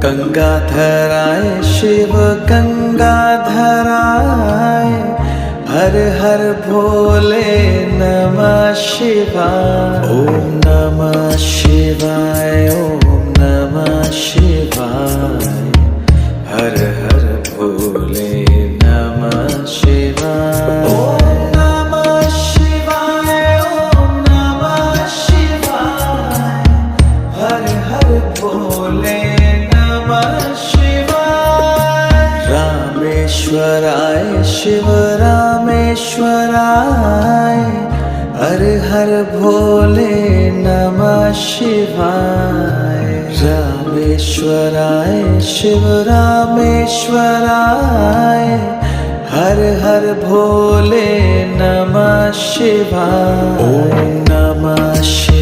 गंगाधराय शिव गंगाधराय, हर हर भोले नमः शिवाय। ओम नमः शिवाय, ओम नमः शिवाय, हर हर भोले नमः शिवाय। ओम नमः शिवाय, ओम नमः शिवाय, हर हर भोले नमः शिवाय। रामेश्वराय शिव रामेश्वराय, हर हर भोले नमः शिवाय। रामेश्वराय शिव रामेश्वराय, हर हर भोले नमः शिवाय। ओम नमः शिवाय।